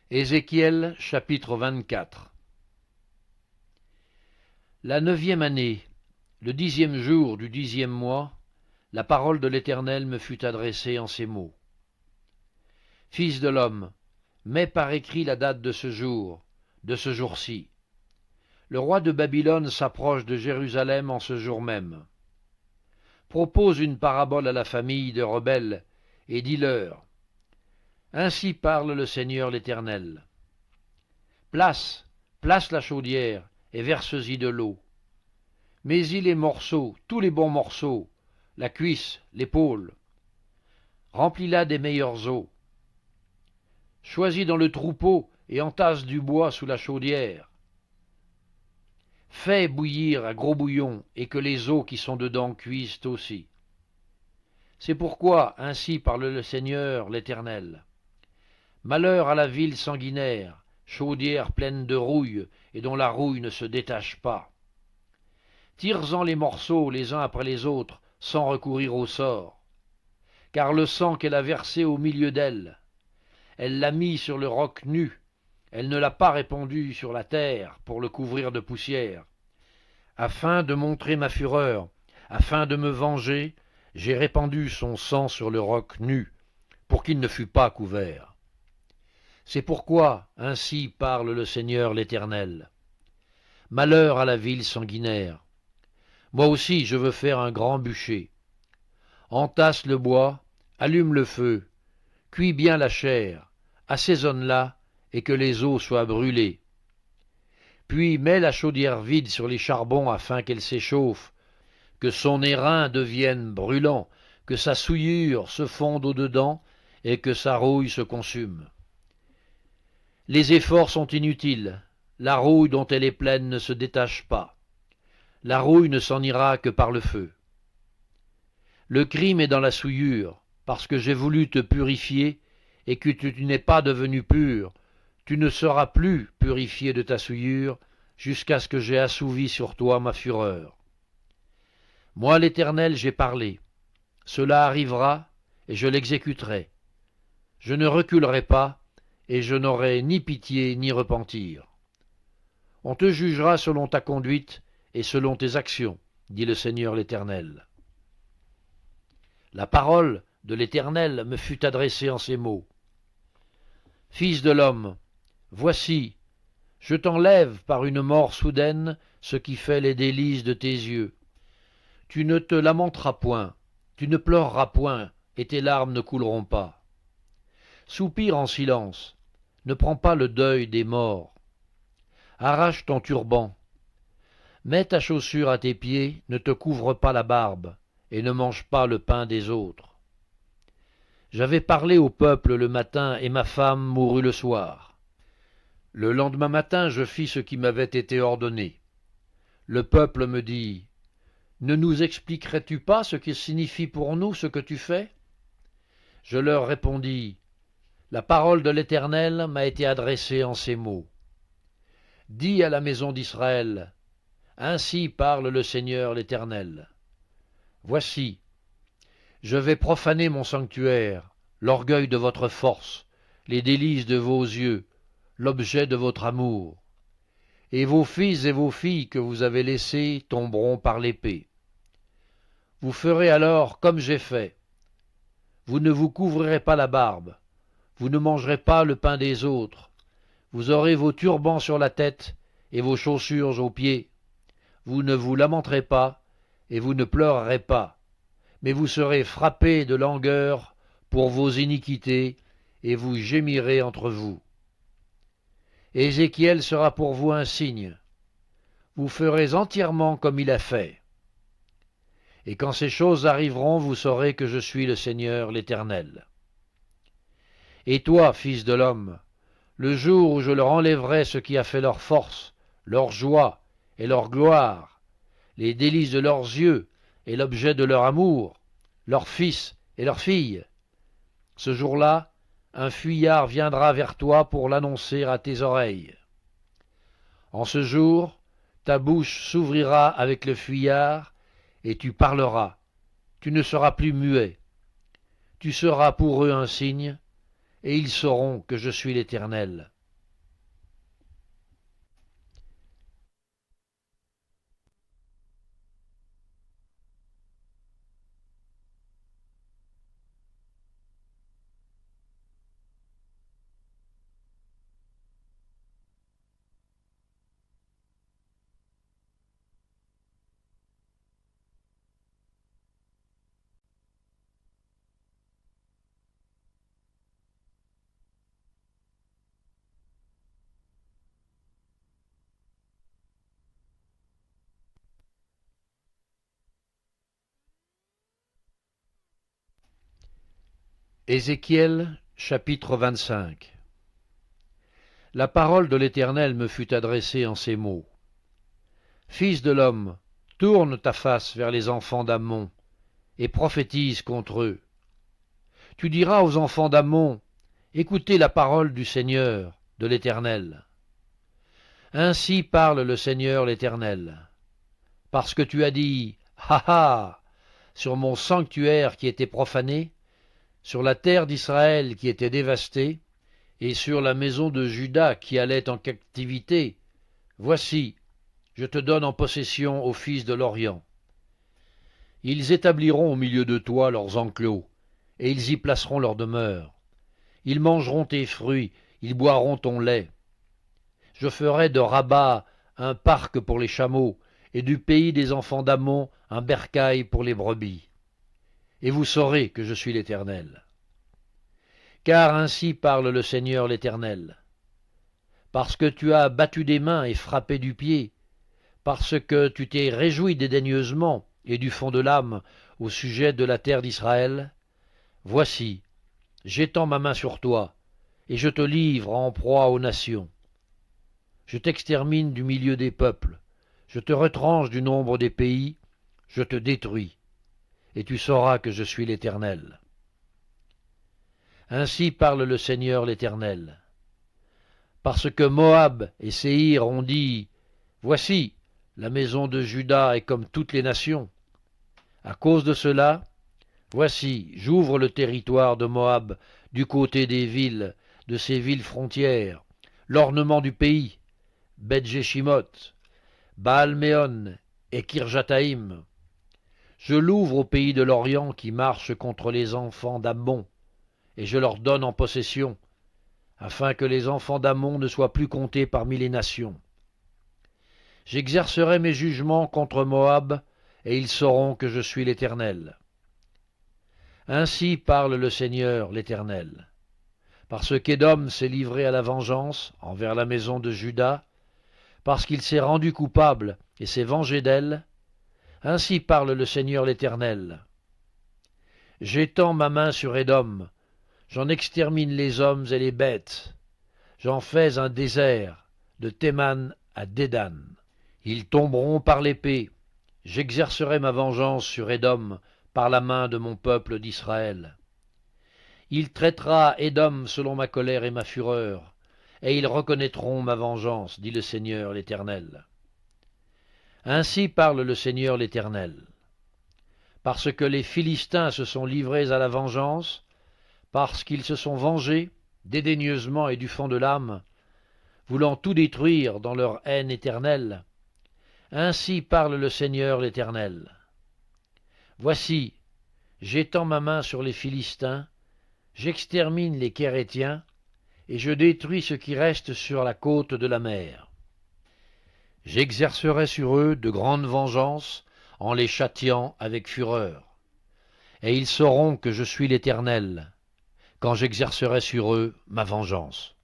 Ézéchiel chapitre 24. La 9e année, le 10e jour du 10e mois, la parole de l'Éternel me fut adressée en ces mots. Fils de l'homme, mets par écrit la date de ce jour-ci. Le roi de Babylone s'approche de Jérusalem en ce jour même. Propose une parabole à la famille de rebelles, et dis-leur, ainsi parle le Seigneur l'Éternel. Place la chaudière, et verse-y de l'eau. Mets-y les morceaux, tous les bons morceaux, la cuisse, l'épaule. Remplis-la des meilleures eaux. Choisis dans le troupeau et entasse du bois sous la chaudière. Fais bouillir à gros bouillon, et que les eaux qui sont dedans cuisent aussi. C'est pourquoi ainsi parle le Seigneur l'Éternel. Malheur à la ville sanguinaire, chaudière pleine de rouille, et dont la rouille ne se détache pas. Tire-en les morceaux les uns après les autres, sans recourir au sort. Car le sang qu'elle a versé au milieu d'elle, elle l'a mis sur le roc nu, elle ne l'a pas répandu sur la terre pour le couvrir de poussière. Afin de montrer ma fureur, afin de me venger, j'ai répandu son sang sur le roc nu, pour qu'il ne fût pas couvert. C'est pourquoi ainsi parle le Seigneur l'Éternel. Malheur à la ville sanguinaire. Moi aussi je veux faire un grand bûcher. Entasse le bois, allume le feu, cuis bien la chair, assaisonne-la, et que les os soient brûlés. Puis mets la chaudière vide sur les charbons afin qu'elle s'échauffe, que son airain devienne brûlant, que sa souillure se fonde au-dedans, et que sa rouille se consume. Les efforts sont inutiles, la rouille dont elle est pleine ne se détache pas. La rouille ne s'en ira que par le feu. Le crime est dans la souillure, parce que j'ai voulu te purifier, et que tu n'es pas devenu pur, tu ne seras plus purifié de ta souillure, jusqu'à ce que j'aie assouvi sur toi ma fureur. Moi l'Éternel j'ai parlé, cela arrivera, et je l'exécuterai. Je ne reculerai pas, et je n'aurai ni pitié ni repentir. On te jugera selon ta conduite et selon tes actions, dit le Seigneur l'Éternel. La parole de l'Éternel me fut adressée en ces mots. Fils de l'homme, voici, je t'enlève par une mort soudaine ce qui fait les délices de tes yeux. Tu ne te lamenteras point, tu ne pleureras point, et tes larmes ne couleront pas. Soupire en silence, ne prends pas le deuil des morts. Arrache ton turban. Mets ta chaussure à tes pieds, ne te couvre pas la barbe, et ne mange pas le pain des autres. J'avais parlé au peuple le matin, et ma femme mourut le soir. Le lendemain matin, je fis ce qui m'avait été ordonné. Le peuple me dit, « Ne nous expliquerais-tu pas ce qui signifie pour nous ce que tu fais ?» Je leur répondis, « La parole de l'Éternel m'a été adressée en ces mots. Dis à la maison d'Israël, ainsi parle le Seigneur l'Éternel. Voici, je vais profaner mon sanctuaire, l'orgueil de votre force, les délices de vos yeux, l'objet de votre amour. Et vos fils et vos filles que vous avez laissés tomberont par l'épée. Vous ferez alors comme j'ai fait. Vous ne vous couvrirez pas la barbe, vous ne mangerez pas le pain des autres. Vous aurez vos turbans sur la tête et vos chaussures aux pieds. Vous ne vous lamenterez pas et vous ne pleurerez pas, mais vous serez frappés de langueur pour vos iniquités et vous gémirez entre vous. Ézéchiel sera pour vous un signe. Vous ferez entièrement comme il a fait. Et quand ces choses arriveront, vous saurez que je suis le Seigneur l'Éternel. Et toi, fils de l'homme, le jour où je leur enlèverai ce qui a fait leur force, leur joie et leur gloire, les délices de leurs yeux et l'objet de leur amour, leurs fils et leurs filles, ce jour-là, un fuyard viendra vers toi pour l'annoncer à tes oreilles. En ce jour, ta bouche s'ouvrira avec le fuyard, et tu parleras, tu ne seras plus muet. Tu seras pour eux un signe, et ils sauront que je suis l'Éternel. Ézéchiel, chapitre 25. La parole de l'Éternel me fut adressée en ces mots. Fils de l'homme, tourne ta face vers les enfants d'Ammon, et prophétise contre eux. Tu diras aux enfants d'Ammon, écoutez la parole du Seigneur, de l'Éternel. Ainsi parle le Seigneur l'Éternel. Parce que tu as dit, ha ha, sur mon sanctuaire qui était profané, sur la terre d'Israël qui était dévastée, et sur la maison de Juda qui allait en captivité, voici, je te donne en possession aux fils de l'Orient. Ils établiront au milieu de toi leurs enclos, et ils y placeront leur demeure. Ils mangeront tes fruits, ils boiront ton lait. Je ferai de Rabat un parc pour les chameaux, et du pays des enfants d'Ammon un bercail pour les brebis. Et vous saurez que je suis l'Éternel. Car ainsi parle le Seigneur l'Éternel. Parce que tu as battu des mains et frappé du pied, parce que tu t'es réjoui dédaigneusement et du fond de l'âme au sujet de la terre d'Israël, voici, j'étends ma main sur toi, et je te livre en proie aux nations. Je t'extermine du milieu des peuples, je te retranche du nombre des pays, je te détruis, et tu sauras que je suis l'Éternel. Ainsi parle le Seigneur l'Éternel. Parce que Moab et Séhir ont dit, voici, la maison de Juda est comme toutes les nations. À cause de cela, voici, j'ouvre le territoire de Moab du côté des villes, de ses villes frontières, l'ornement du pays, Beth-Jéchimoth, Baal-Méon et Kirjataïm. Je l'ouvre au pays de l'Orient qui marche contre les enfants d'Ammon, et je leur donne en possession, afin que les enfants d'Ammon ne soient plus comptés parmi les nations. J'exercerai mes jugements contre Moab, et ils sauront que je suis l'Éternel. Ainsi parle le Seigneur l'Éternel. Parce qu'Édom s'est livré à la vengeance envers la maison de Juda, parce qu'il s'est rendu coupable et s'est vengé d'elle, ainsi parle le Seigneur l'Éternel. J'étends ma main sur Édom, j'en extermine les hommes et les bêtes, j'en fais un désert, de Théman à Dédan. Ils tomberont par l'épée, j'exercerai ma vengeance sur Édom par la main de mon peuple d'Israël. Il traitera Édom selon ma colère et ma fureur, et ils reconnaîtront ma vengeance, dit le Seigneur l'Éternel. Ainsi parle le Seigneur l'Éternel. Parce que les Philistins se sont livrés à la vengeance, parce qu'ils se sont vengés, dédaigneusement et du fond de l'âme, voulant tout détruire dans leur haine éternelle, ainsi parle le Seigneur l'Éternel. Voici, j'étends ma main sur les Philistins, j'extermine les Kérétiens, et je détruis ce qui reste sur la côte de la mer. J'exercerai sur eux de grandes vengeances, en les châtiant avec fureur. Et ils sauront que je suis l'Éternel, quand j'exercerai sur eux ma vengeance.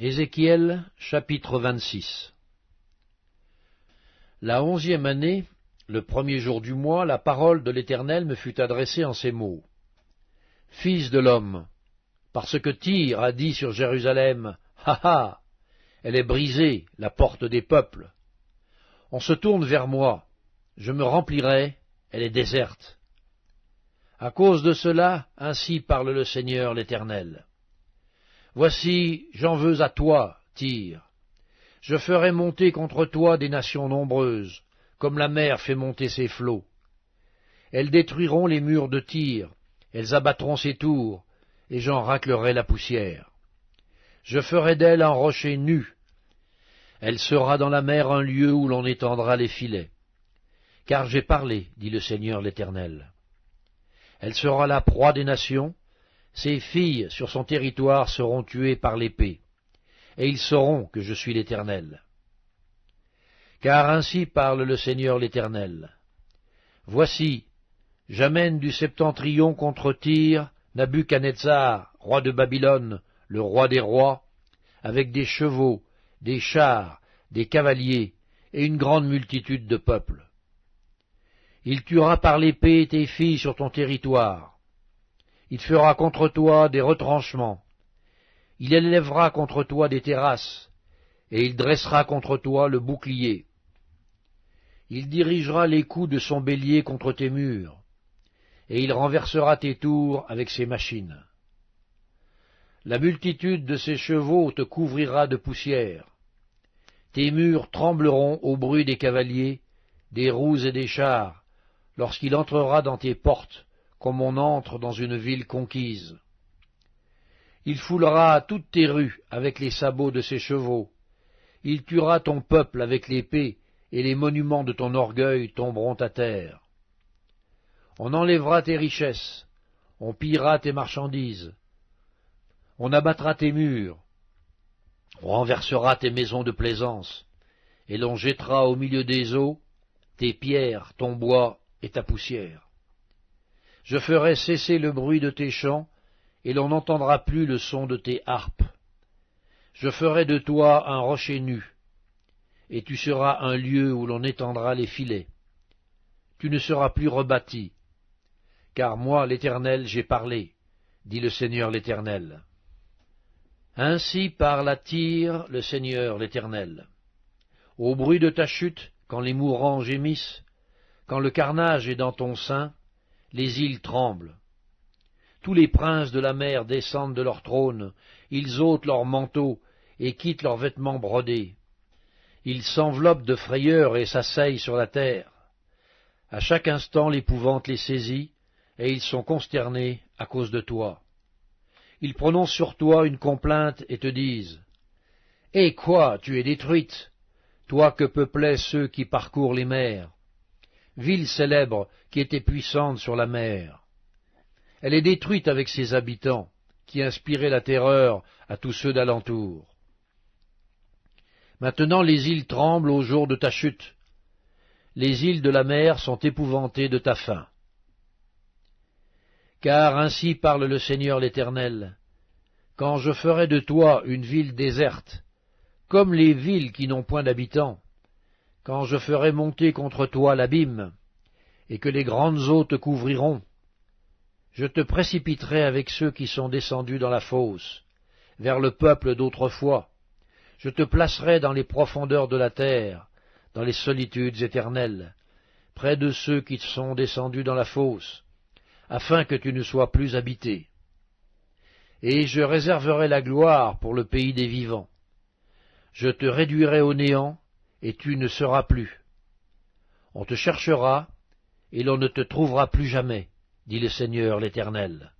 Ézéchiel, chapitre 26. La 11e année, le premier jour du mois, la parole de l'Éternel me fut adressée en ces mots. Fils de l'homme, parce que Tyr a dit sur Jérusalem, ha ha, elle est brisée, la porte des peuples. On se tourne vers moi, je me remplirai, elle est déserte. À cause de cela, ainsi parle le Seigneur l'Éternel. Voici, j'en veux à toi, Tyr. Je ferai monter contre toi des nations nombreuses, comme la mer fait monter ses flots. Elles détruiront les murs de Tyr, elles abattront ses tours, et j'en raclerai la poussière. Je ferai d'elle un rocher nu. Elle sera dans la mer un lieu où l'on étendra les filets. Car j'ai parlé, dit le Seigneur l'Éternel. Elle sera la proie des nations, ses filles sur son territoire seront tuées par l'épée. et ils sauront que je suis l'Éternel. Car ainsi parle le Seigneur l'Éternel. Voici, j'amène du septentrion contre Tyr Nabuchanetzar, roi de Babylone, le roi des rois, avec des chevaux, des chars, des cavaliers, et une grande multitude de peuples. Il tuera par l'épée tes filles sur ton territoire. Il fera contre toi des retranchements. Il élèvera contre toi des terrasses, et il dressera contre toi le bouclier. Il dirigera les coups de son bélier contre tes murs, et il renversera tes tours avec ses machines. La multitude de ses chevaux te couvrira de poussière. Tes murs trembleront au bruit des cavaliers, des roues et des chars, lorsqu'il entrera dans tes portes, comme on entre dans une ville conquise. Il foulera toutes tes rues avec les sabots de ses chevaux. Il tuera ton peuple avec l'épée, et les monuments de ton orgueil tomberont à terre. On enlèvera tes richesses, on pillera tes marchandises, on abattra tes murs, on renversera tes maisons de plaisance, et l'on jettera au milieu des eaux tes pierres, ton bois et ta poussière. Je ferai cesser le bruit de tes chants, et l'on n'entendra plus le son de tes harpes. Je ferai de toi un rocher nu, et tu seras un lieu où l'on étendra les filets. Tu ne seras plus rebâti, car moi, l'Éternel, j'ai parlé, dit le Seigneur l'Éternel. Ainsi parle à Tyr le Seigneur l'Éternel. Au bruit de ta chute, quand les mourants gémissent, quand le carnage est dans ton sein, les îles tremblent. Tous les princes de la mer descendent de leur trône, ils ôtent leurs manteaux et quittent leurs vêtements brodés. Ils s'enveloppent de frayeur et s'asseyent sur la terre. À chaque instant l'épouvante les saisit, et ils sont consternés à cause de toi. Ils prononcent sur toi une complainte et te disent « Eh quoi, tu es détruite, toi que peuplaient ceux qui parcourent les mers, ville célèbre qui était puissante sur la mer. Elle est détruite avec ses habitants, qui inspiraient la terreur à tous ceux d'alentour. Maintenant les îles tremblent au jour de ta chute. Les îles de la mer sont épouvantées de ta fin. Car ainsi parle le Seigneur l'Éternel, quand je ferai de toi une ville déserte, comme les villes qui n'ont point d'habitants, quand je ferai monter contre toi l'abîme, et que les grandes eaux te couvriront, je te précipiterai avec ceux qui sont descendus dans la fosse, vers le peuple d'autrefois. Je te placerai dans les profondeurs de la terre, dans les solitudes éternelles, près de ceux qui sont descendus dans la fosse, afin que tu ne sois plus habité. Et je réserverai la gloire pour le pays des vivants. Je te réduirai au néant, et tu ne seras plus. On te cherchera, et l'on ne te trouvera plus jamais, dit le Seigneur l'Éternel.